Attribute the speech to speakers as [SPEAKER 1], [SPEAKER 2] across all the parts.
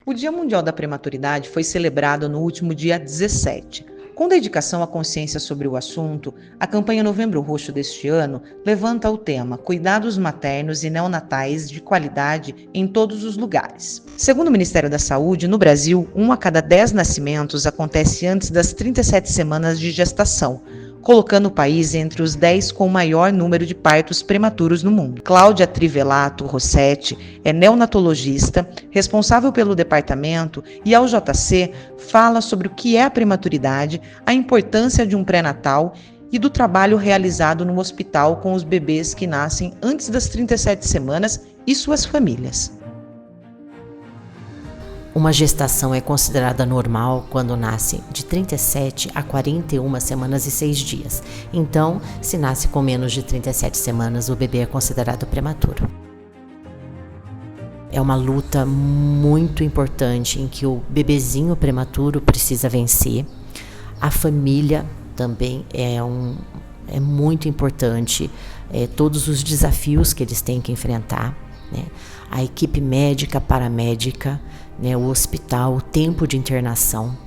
[SPEAKER 1] O Dia Mundial da Prematuridade foi celebrado no último dia 17. Com dedicação à consciência sobre o assunto, a campanha Novembro Roxo deste ano levanta o tema Cuidados maternos e neonatais de qualidade em todos os lugares. Segundo o Ministério da Saúde, no Brasil, 1 a cada 10 nascimentos acontece antes das 37 semanas de gestação, colocando o país entre os 10 com o maior número de partos prematuros no mundo. Cláudia Trivelato Rossetti é neonatologista, responsável pelo departamento, e ao JC fala sobre o que é a prematuridade, a importância de um pré-natal e do trabalho realizado no hospital com os bebês que nascem antes das 37 semanas e suas famílias.
[SPEAKER 2] Uma gestação é considerada normal quando nasce de 37 a 41 semanas e 6 dias. Então, se nasce com menos de 37 semanas, o bebê é considerado prematuro. É uma luta muito importante em que o bebezinho prematuro precisa vencer. A família também é muito importante, todos os desafios que eles têm que enfrentar, né? A equipe médica, paramédica, né, o hospital, o tempo de internação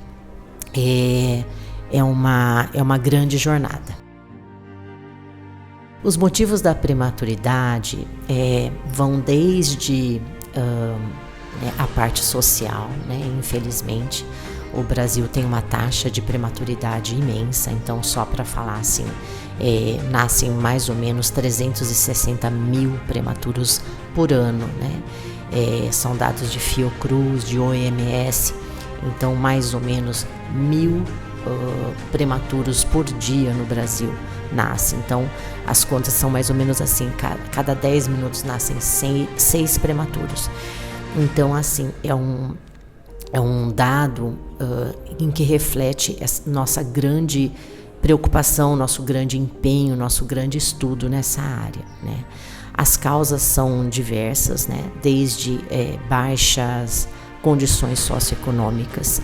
[SPEAKER 2] é uma grande jornada. Os motivos da prematuridade vão desde a parte social, né? Infelizmente, o Brasil tem uma taxa de prematuridade imensa, então só para falar assim, nascem mais ou menos 360 mil prematuros por ano, né? São dados de Fiocruz, de OMS, então mais ou menos 1.000 prematuros por dia no Brasil nascem. Então as contas são mais ou menos assim, cada 10 minutos nascem 6 prematuros. Então assim, é um dado em que reflete essa nossa grande preocupação, nosso grande empenho, nosso grande estudo nessa área, né? As causas são diversas, né? Desde baixas condições socioeconômicas,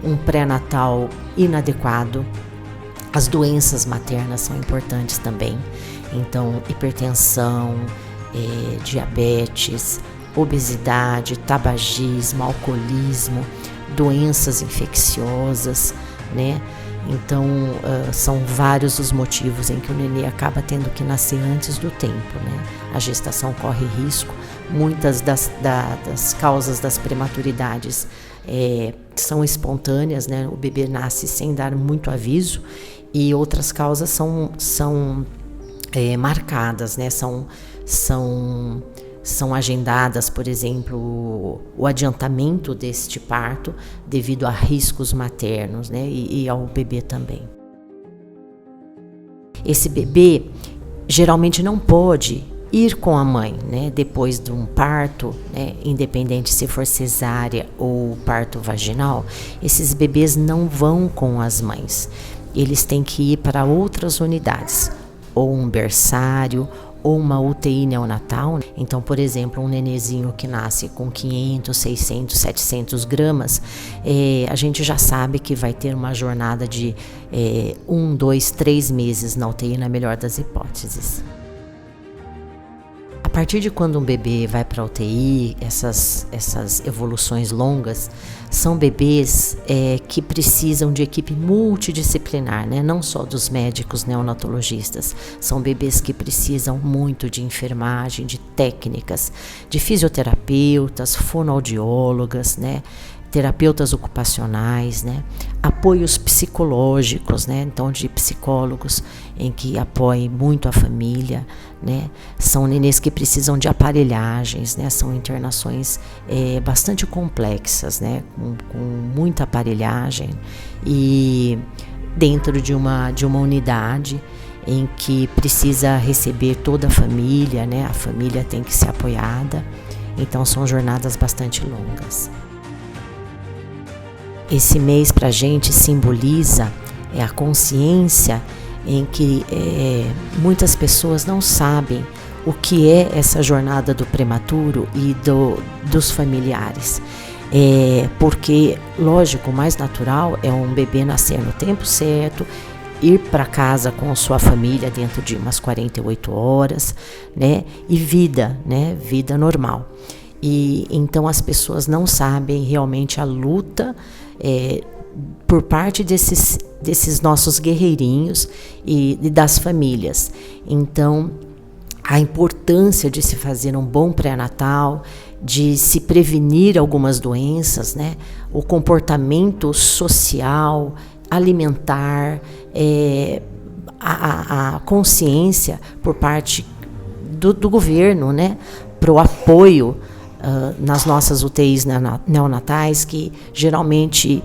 [SPEAKER 2] um pré-natal inadequado, as doenças maternas são importantes também, então hipertensão, diabetes, obesidade, tabagismo, alcoolismo, doenças infecciosas, né? Então, são vários os motivos em que o nenê acaba tendo que nascer antes do tempo, né? A gestação corre risco. Muitas das causas das prematuridades são espontâneas, né? O bebê nasce sem dar muito aviso, e outras causas são marcadas, né? São agendadas, por exemplo, o adiantamento deste parto devido a riscos maternos, né? E ao bebê também. Esse bebê geralmente não pode ir com a mãe, né? Depois de um parto, né? Independente se for cesárea ou parto vaginal, esses bebês não vão com as mães. Eles têm que ir para outras unidades, ou um berçário, ou uma UTI neonatal. Então, por exemplo, um nenezinho que nasce com 500, 600, 700 gramas, a gente já sabe que vai ter uma jornada de 1, 2, 3 meses na UTI, na melhor das hipóteses. A partir de quando um bebê vai para a UTI, essas evoluções longas, são bebês que precisam de equipe multidisciplinar, né? Não só dos médicos neonatologistas. São bebês que precisam muito de enfermagem, de técnicas, de fisioterapeutas, fonoaudiólogas, né? Terapeutas ocupacionais, né? Apoios psicológicos, né? Então, de psicólogos em que apoiem muito a família, né? São nenês que precisam de aparelhagens, né? São internações bastante complexas, né? Com muita aparelhagem, e dentro de uma unidade em que precisa receber toda a família, né? A família tem que ser apoiada, então são jornadas bastante longas. Esse mês para a gente simboliza a consciência em que muitas pessoas não sabem o que é essa jornada do prematuro e dos familiares. Porque, lógico, o mais natural é um bebê nascer no tempo certo, ir para casa com sua família dentro de umas 48 horas, né? E vida, né? Vida normal. E então as pessoas não sabem realmente a luta por parte desses nossos guerreirinhos e das famílias. Então, a importância de se fazer um bom pré-natal, de se prevenir algumas doenças, né? O comportamento social, alimentar, a consciência por parte do governo, né? Para o apoio nas nossas UTIs neonatais, que geralmente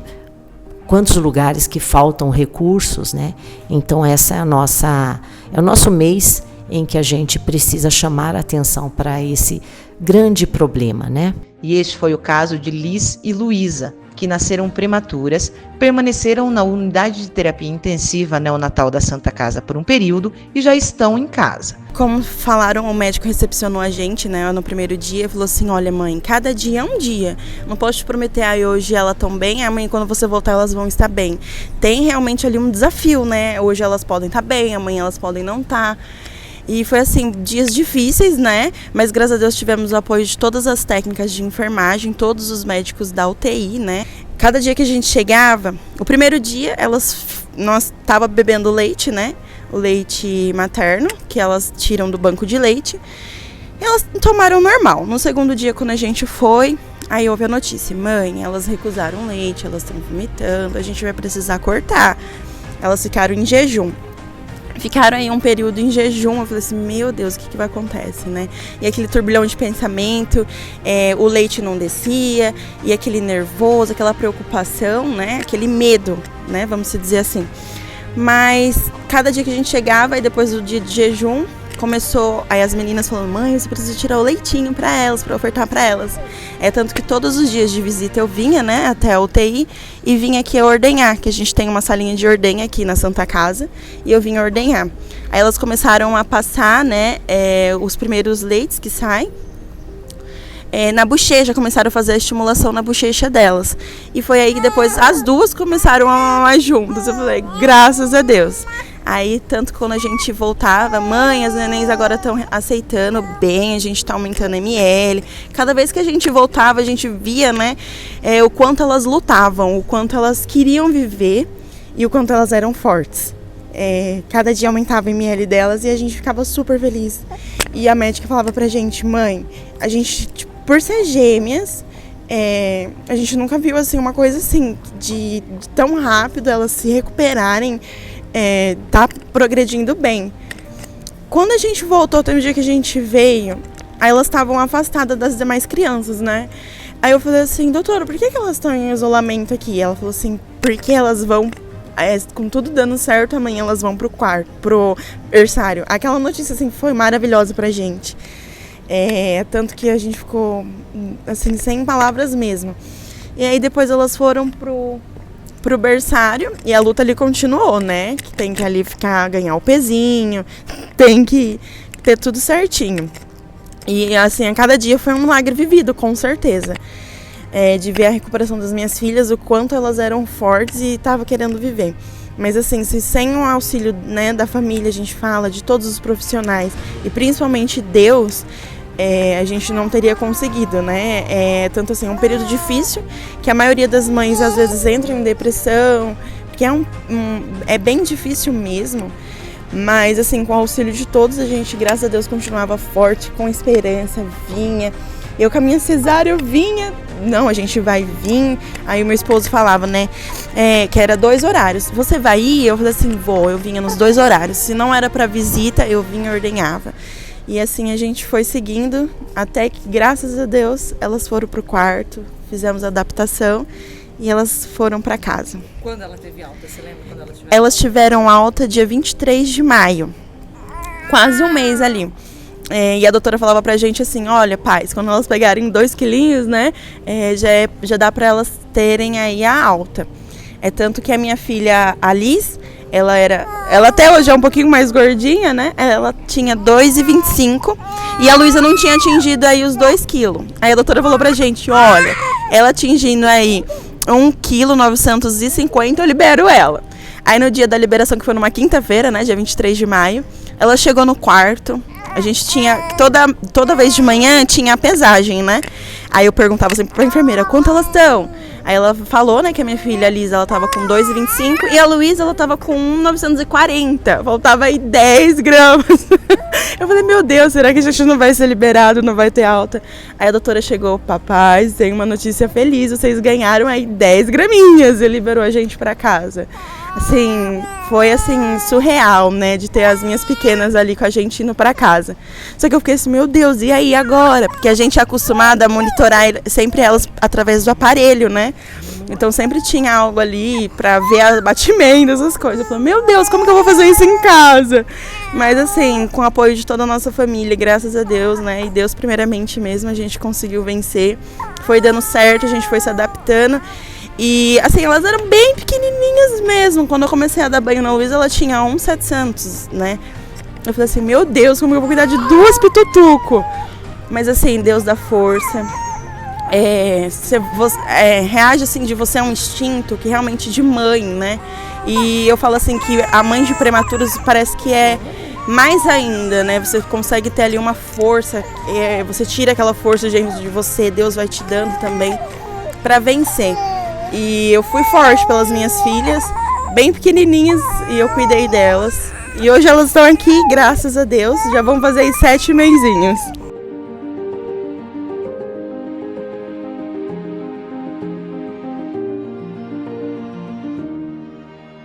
[SPEAKER 2] quantos lugares que faltam recursos, né? Então essa é o nosso mês em que a gente precisa chamar a atenção para esse grande problema, né?
[SPEAKER 1] E este foi o caso de Liz e Luísa, que nasceram prematuras, permaneceram na unidade de terapia intensiva neonatal da Santa Casa por um período e já estão em casa.
[SPEAKER 3] Como falaram, o médico recepcionou a gente, né, no primeiro dia, falou assim: olha, mãe, cada dia é um dia, não posso te prometer, hoje elas estão bem, amanhã quando você voltar elas vão estar bem. Tem realmente ali um desafio, né, hoje elas podem estar bem, amanhã elas podem não estar. E foi assim, dias difíceis, né? Mas graças a Deus tivemos o apoio de todas as técnicas de enfermagem, todos os médicos da UTI, né? Cada dia que a gente chegava, o primeiro dia nós tava bebendo leite, né? O leite materno, que elas tiram do banco de leite. E elas tomaram normal. No segundo dia, quando a gente foi, aí houve a notícia: mãe, elas recusaram leite, elas estão vomitando, a gente vai precisar cortar. Elas ficaram em jejum. Ficaram aí um período em jejum. Eu falei assim, meu Deus, o que vai acontecer, né? E aquele turbilhão de pensamento, o leite não descia, e aquele nervoso, aquela preocupação, né? Aquele medo, né? Vamos dizer assim. Mas cada dia que a gente chegava, e depois do dia de jejum, começou, aí as meninas falando: mãe, você precisa tirar o leitinho para elas, para ofertar para elas. Tanto que todos os dias de visita eu vinha, né, até a UTI e vinha aqui a ordenhar, que a gente tem uma salinha de ordenha aqui na Santa Casa, e eu vinha ordenhar. Aí elas começaram a passar, né, os primeiros leites que saem na bochecha, começaram a fazer a estimulação na bochecha delas. E foi aí que depois as duas começaram a mamar juntas. Eu falei, graças a Deus. Aí, tanto que quando a gente voltava, mãe, as nenéns agora estão aceitando bem, a gente está aumentando ml. Cada vez que a gente voltava, a gente via, né, o quanto elas lutavam, o quanto elas queriam viver e o quanto elas eram fortes. Cada dia aumentava ml delas e a gente ficava super feliz. E a médica falava pra gente: mãe, a gente, por ser gêmeas, a gente nunca viu assim uma coisa assim, de tão rápido elas se recuperarem. Tá progredindo bem. Quando a gente voltou, tem um dia que a gente veio, aí elas estavam afastadas das demais crianças, né? Aí eu falei assim: doutora, por que elas estão em isolamento aqui? Ela falou assim: porque elas vão, com tudo dando certo, amanhã elas vão pro berçário. Aquela notícia assim foi maravilhosa pra gente. Tanto que a gente ficou assim, sem palavras mesmo. E aí depois elas foram pro berçário e a luta ali continuou, né? Que tem que ali ganhar o pezinho, tem que ter tudo certinho. E assim, a cada dia foi um milagre vivido, com certeza. De ver a recuperação das minhas filhas, o quanto elas eram fortes e estavam querendo viver. Mas assim, se sem o auxílio, né, da família, a gente fala, de todos os profissionais e principalmente Deus, a gente não teria conseguido, né? Tanto assim, é um período difícil, que a maioria das mães às vezes entra em depressão, porque é bem difícil mesmo. Mas assim, com o auxílio de todos, a gente, graças a Deus, continuava forte, com esperança, vinha. Eu com a minha cesárea, eu vinha, não, a gente vai vir. Aí o meu esposo falava, né, que era 2 horários. Você vai ir? Eu falei assim, vou. Eu vinha nos 2 horários. Se não era para visita, eu vinha e ordenhava. E assim a gente foi seguindo, até que, graças a Deus, elas foram pro quarto, fizemos a adaptação e elas foram para casa.
[SPEAKER 4] Quando ela teve alta? Você lembra quando elas tiveram?
[SPEAKER 3] Elas tiveram alta dia 23 de maio, quase um mês ali. E a doutora falava pra gente assim: olha, pais, quando elas pegarem 2 quilinhos, né, já dá pra elas terem aí a alta. Tanto que a minha filha, a Liz, ela até hoje é um pouquinho mais gordinha, né? Ela tinha 2,25 e a Luísa não tinha atingido aí os 2 quilos. Aí a doutora falou pra gente: olha, ela atingindo aí 1,950 kg, eu libero ela. Aí no dia da liberação, que foi numa quinta-feira, né, dia 23 de maio, Ela chegou no quarto, a gente tinha, toda vez de manhã tinha a pesagem, né? Aí eu perguntava sempre pra enfermeira, quanto elas estão? Aí ela falou, né, que a minha filha, a Lisa, ela tava com 2,25 e a Luísa, ela tava com 1,940. Faltava aí 10 gramas. Eu falei, meu Deus, será que a gente não vai ser liberado, não vai ter alta? Aí a doutora chegou, papai, tem uma notícia feliz, vocês ganharam aí 10 graminhas e liberou a gente pra casa. Assim, foi assim, surreal, né, de ter as minhas pequenas ali com a gente indo pra casa. Só que eu fiquei assim, meu Deus, e aí agora? Porque a gente é acostumada a monitorar sempre elas através do aparelho, né? Então sempre tinha algo ali pra ver batimento, essas coisas. Eu falei, meu Deus, como que eu vou fazer isso em casa? Mas assim, com o apoio de toda a nossa família, graças a Deus, né? E Deus primeiramente mesmo, a gente conseguiu vencer. Foi dando certo, a gente foi se adaptando. E assim, elas eram bem pequenininhas mesmo. Quando eu comecei a dar banho na Luísa, ela tinha 1,700, né? Eu falei assim, meu Deus, como eu vou cuidar de 2 pitutuco? Mas assim, Deus dá força. Reage assim, de você é um instinto que realmente de mãe, né? E eu falo assim que a mãe de prematuros parece que é mais ainda, né? Você consegue ter ali uma força, você tira aquela força dentro de você, Deus vai te dando também para vencer. E eu fui forte pelas minhas filhas, bem pequenininhas, e eu cuidei delas. E hoje elas estão aqui, graças a Deus, já vão fazer 7 mesinhos.